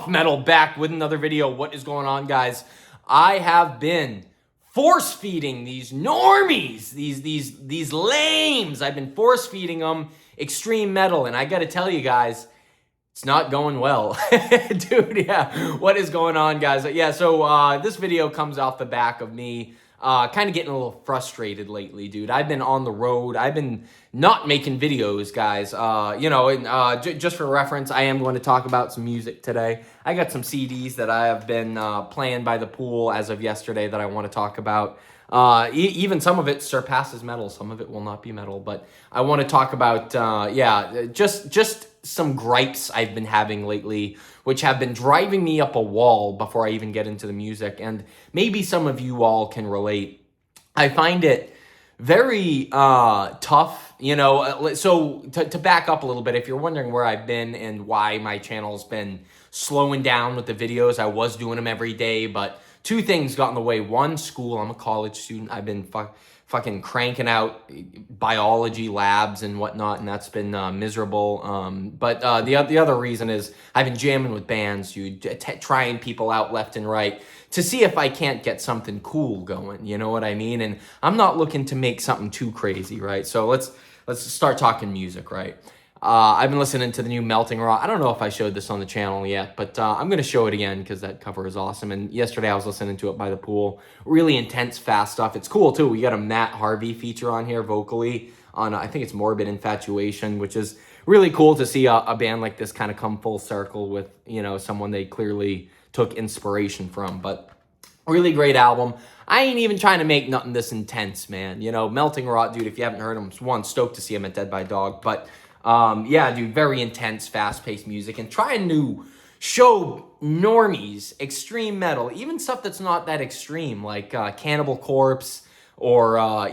Off Metal back with another video. What is going on, guys? I have been force feeding these normies, these lames. I've been force feeding them extreme metal, and I got to tell you guys, it's not going well. Dude, yeah. What is going on, guys? Yeah, so this video comes off the back of me kind of getting a little frustrated lately, dude. I've been on the road. I've been not making videos, guys. Just for reference, I am going to talk about some music today. I got some CDs that I have been playing by the pool as of yesterday that I want to talk about. Even some of it surpasses metal. Some of it will not be metal, but I want to talk about, just some gripes I've been having lately, which have been driving me up a wall before I even get into the music. And maybe some of you all can relate. I find it very tough, you know. So to back up a little bit, if you're wondering where I've been and why my channel's been slowing down with the videos, I was doing them every day, but two things got in the way. One, school. I'm a college student. I've been fucking cranking out biology labs and whatnot, and that's been miserable. But the other reason is I've been jamming with bands, dude, trying people out left and right to see if I can't get something cool going. You know what I mean? And I'm not looking to make something too crazy, right? So let's start talking music, right? I've been listening to the new Melting Raw. I don't know if I showed this on the channel yet, but I'm going to show it again because that cover is awesome. And yesterday I was listening to it by the pool. Really intense, fast stuff. It's cool, too. We got a Matt Harvey feature on here vocally on, I think it's Morbid Infatuation, which is really cool to see a band like this kind of come full circle with, you know, someone they clearly took inspiration from. But really great album. I ain't even trying to make nothing this intense, man. You know, Melting Raw, dude, if you haven't heard him, one, stoked to see him at Dead by Dog, but yeah, dude, very intense, fast-paced music, and trying to show normies extreme metal, even stuff that's not that extreme, like Cannibal Corpse, or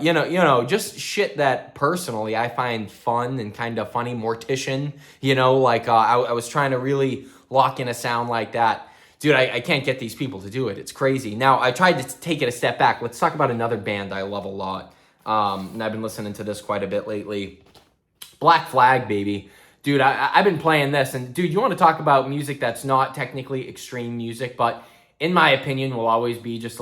just shit that personally I find fun and kind of funny. Mortician, you know, like I was trying to really lock in a sound like that. Dude, I can't get these people to do it. It's crazy. Now, I tried to take it a step back. Let's talk about another band I love a lot, and I've been listening to this quite a bit lately. Black Flag, baby. Dude, I've been playing this, and dude, you want to talk about music that's not technically extreme music, but in my opinion will always be just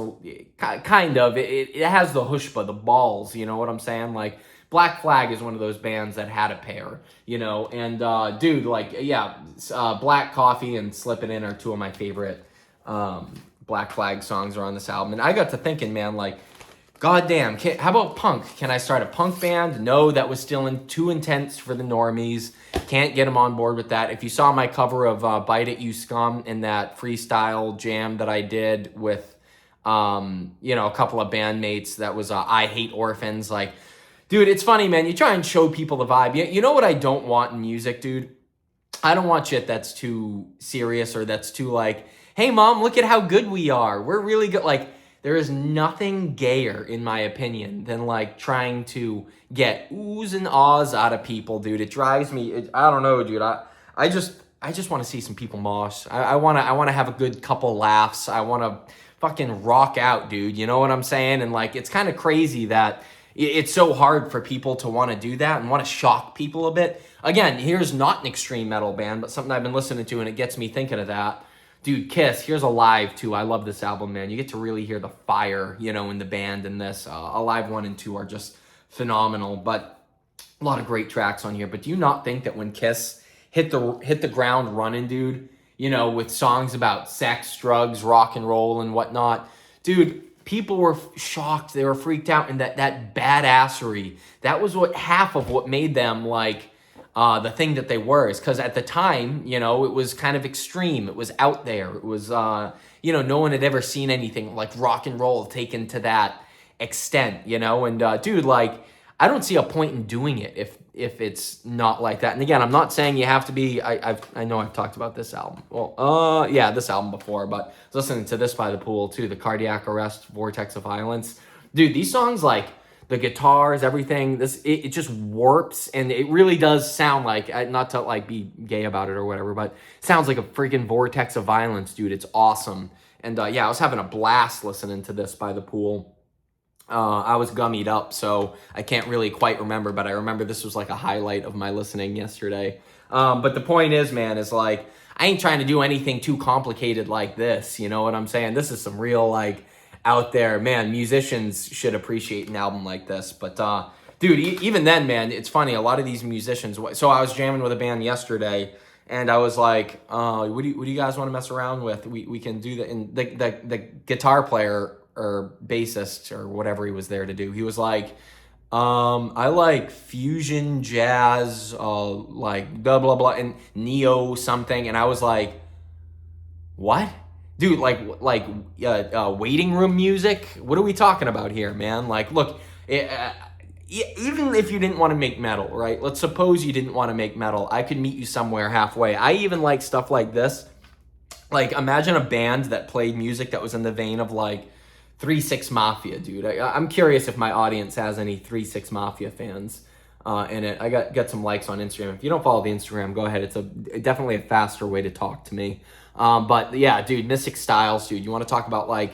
kind of, it has the chutzpah, the balls, you know what I'm saying? Like, Black Flag is one of those bands that had a pair, you know, and dude, like, yeah, Black Coffee and Slip It In are two of my favorite Black Flag songs are on this album, and I got to thinking, man, like, goddamn, how about punk? Can I start a punk band? No, that was still too intense for the normies. Can't get them on board with that. If you saw my cover of Bite It, You Scum in that freestyle jam that I did with, a couple of bandmates, that was I Hate Orphans. Like, dude, it's funny, man. You try and show people the vibe. You know what I don't want in music, dude? I don't want shit that's too serious or that's too like, hey, mom, look at how good we are. We're really good. Like, there is nothing gayer, in my opinion, than like trying to get oohs and ahs out of people, dude. It drives me. I don't know, dude. I just want to see some people mosh. I want to have a good couple laughs. I want to fucking rock out, dude. You know what I'm saying? And like, it's kind of crazy that it's so hard for people to want to do that and want to shock people a bit. Again, here's not an extreme metal band, but something I've been listening to, and it gets me thinking of that. Dude, Kiss, here's Alive, too. I love this album, man. You get to really hear the fire, you know, in the band in this. Alive 1 and 2 are just phenomenal, but a lot of great tracks on here. But do you not think that when Kiss hit the ground running, dude, you know, with songs about sex, drugs, rock and roll and whatnot, dude, people were shocked. They were freaked out. And that badassery, that was half of what made them, like, the thing that they were, is because at the time, you know, it was kind of extreme. It was out there. It was, no one had ever seen anything like rock and roll taken to that extent, you know? And, dude, like, I don't see a point in doing it if it's not like that. And again, I'm not saying you have to be, I know I've talked about this album. Well, this album before, but I was listening to this by the pool too, the Cardiac Arrest, Vortex of Violence. Dude, these songs, like, the guitars, everything, it just warps, and it really does sound like, not to like be gay about it or whatever, but it sounds like a freaking vortex of violence, dude. It's awesome. And I was having a blast listening to this by the pool. I was gummied up, so I can't really quite remember, but I remember this was like a highlight of my listening yesterday. But the point is, man, is like, I ain't trying to do anything too complicated like this. You know what I'm saying? This is some real, like, out there, man, musicians should appreciate an album like this. But, dude, even then, man, it's funny. A lot of these musicians, so I was jamming with a band yesterday, and I was like, what do you guys want to mess around with? We can do that. And the guitar player or bassist or whatever he was there to do, he was like, I like fusion jazz, like blah blah blah, and neo something, and I was like, what, dude? Like waiting room music? What are we talking about here, man? Like, look, even if you didn't want to make metal, right? Let's suppose you didn't want to make metal. I could meet you somewhere halfway. I even like stuff like this. Like, imagine a band that played music that was in the vein of like 3 6 Mafia, dude. I'm curious if my audience has any 3 6 Mafia fans in it. I got some likes on Instagram. If you don't follow the Instagram, go ahead. It's definitely a faster way to talk to me. But yeah, dude, Mystic Styles, dude. You want to talk about like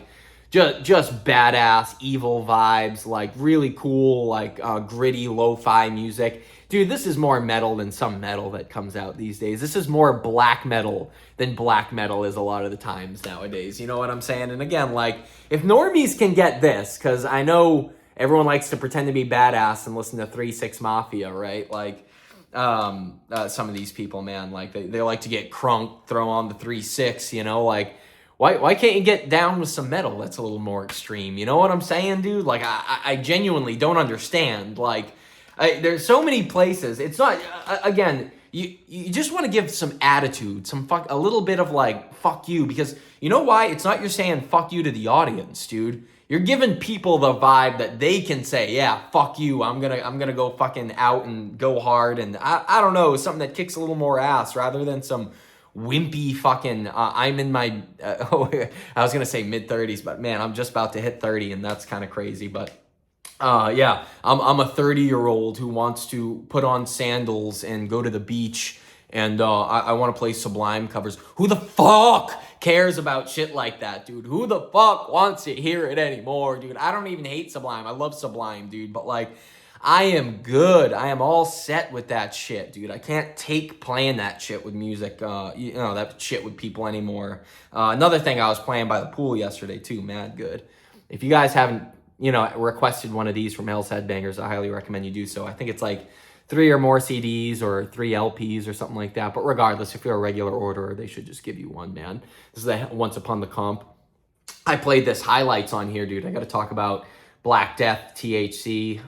just badass, evil vibes, like really cool, like gritty, lo-fi music. Dude, this is more metal than some metal that comes out these days. This is more black metal than black metal is a lot of the times nowadays. You know what I'm saying? And again, like, if normies can get this, because I know everyone likes to pretend to be badass and listen to 3 6 Mafia, right? Like, some of these people, man, like, they like to get crunk, throw on the 3 6, you know? Like, why can't you get down with some metal that's a little more extreme? You know what I'm saying, dude? Like, I genuinely don't understand. Like, there's so many places. It's not, again, you just want to give some attitude, a little bit of like, fuck you, because you know why? It's not you're saying fuck you to the audience, dude. You're giving people the vibe that they can say, yeah, fuck you. I'm gonna go fucking out and go hard, and I don't know, something that kicks a little more ass rather than some wimpy fucking, I'm in my, I was gonna say mid-30s, but man, I'm just about to hit 30, and that's kind of crazy, but yeah, I'm a 30-year-old who wants to put on sandals and go to the beach, and I want to play Sublime covers. Who the fuck cares about shit like that, dude? Who the fuck wants to hear it anymore, dude? I don't even hate Sublime. I love Sublime, dude, but like, I am good. I am all set with that shit, dude. I can't take playing that shit with music, you know, that shit with people anymore. Another thing, I was playing by the pool yesterday too, mad good. If you guys haven't, you know, requested one of these from Hell's Headbangers, I highly recommend you do so. I think it's like 3 or more CDs or 3 LPs or something like that. But regardless, if you're a regular orderer, they should just give you one, man. This is the Once Upon the Comp. I played this highlights on here, dude. I got to talk about Black Death, THC.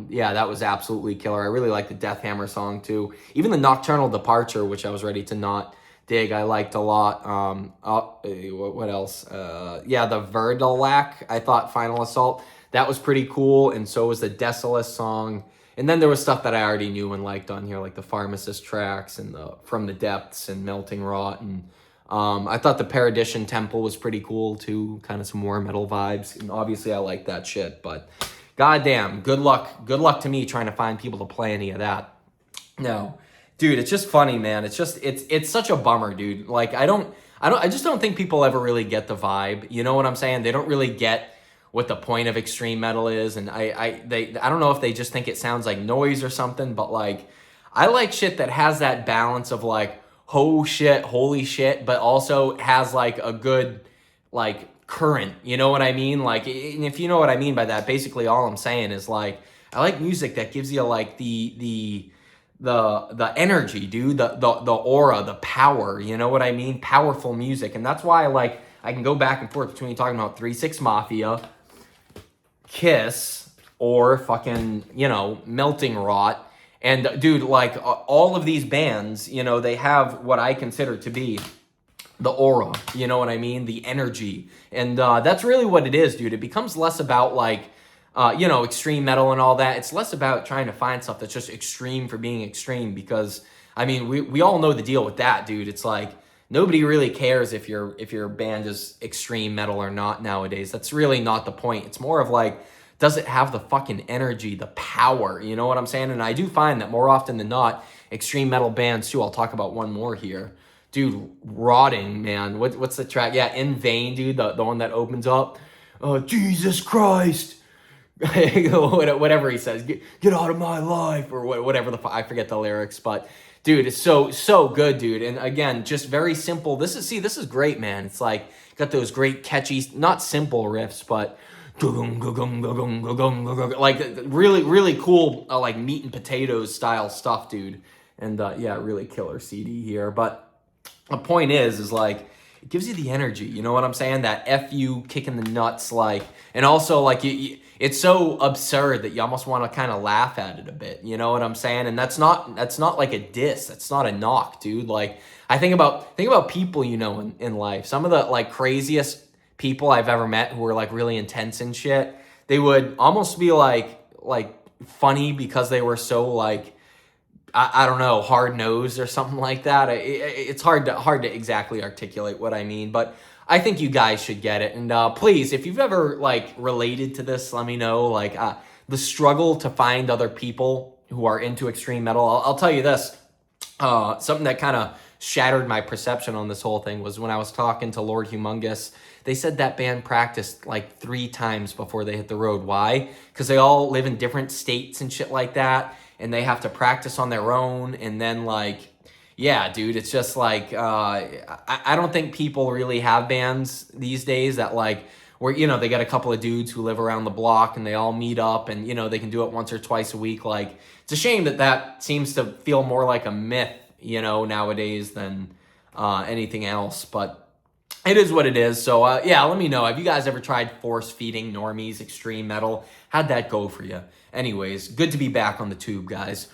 Yeah, that was absolutely killer. I really like the Death Hammer song too. Even the Nocturnal Departure, which I was ready to not dig, I liked a lot. What else? Yeah, the Verdalac, I thought Final Assault, that was pretty cool. And so was the Desolus song. And then there was stuff that I already knew and liked on here, like the Pharmacist tracks and the From the Depths and Melting Rot. And I thought the Perdition Temple was pretty cool too, kind of some more metal vibes. And obviously I like that shit, but goddamn, good luck to me trying to find people to play any of that. No, dude, it's just funny, man. It's just, it's such a bummer, dude. Like, I just don't think people ever really get the vibe. You know what I'm saying? They don't really get what the point of extreme metal is. And I don't know if they just think it sounds like noise or something, but like, I like shit that has that balance of like, oh shit, holy shit, but also has like a good like current, you know what I mean? Like, and if you know what I mean by that, basically all I'm saying is like, I like music that gives you like the energy, dude, the aura, the power, you know what I mean? Powerful music. And that's why I can go back and forth between talking about 3 6 Mafia, Kiss, or fucking, you know, Melting Rot. And dude, like all of these bands, you know, they have what I consider to be the aura, you know what I mean? The energy. And that's really what it is, dude. It becomes less about like, you know, extreme metal and all that. It's less about trying to find stuff that's just extreme for being extreme, because I mean, we all know the deal with that, dude. It's like, nobody really cares if your band is extreme metal or not nowadays. That's really not the point. It's more of like, does it have the fucking energy, the power? You know what I'm saying? And I do find that more often than not, extreme metal bands too. I'll talk about one more here. Dude, Rotting, man. What's the track? Yeah, In Vain, dude. The one that opens up. Jesus Christ. Whatever he says. Get out of my life. Or whatever I forget the lyrics. But Dude, it's so good, dude. And again, just very simple. This is great, man. It's like got those great catchy, not simple riffs, but like really cool, like meat and potatoes style stuff, dude. And yeah, really killer CD here. But the point is like it gives you the energy. You know what I'm saying? That FU kick in the nuts, like, and also like it's so absurd that you almost want to kind of laugh at it a bit. You know what I'm saying? And that's not like a diss. That's not a knock, dude. Like I think about people, you know, in life. Some of the like craziest people I've ever met who were like really intense and shit. They would almost be like funny because they were so like I don't know, hard nosed or something like that. It's hard to exactly articulate what I mean, but I think you guys should get it. And please, if you've ever like related to this, let me know. Like the struggle to find other people who are into extreme metal. I'll tell you this. Something that kind of shattered my perception on this whole thing was when I was talking to Lord Humongous. They said that band practiced like 3 times before they hit the road. Why? Because they all live in different states and shit like that. And they have to practice on their own. And then like, yeah, dude, it's just like, I don't think people really have bands these days that like, where, you know, they got a couple of dudes who live around the block and they all meet up and, you know, they can do it once or twice a week. Like, it's a shame that seems to feel more like a myth, you know, nowadays than anything else. But it is what it is. So, yeah, let me know. Have you guys ever tried force feeding normies extreme metal? How'd that go for you? Anyways, good to be back on the tube, guys.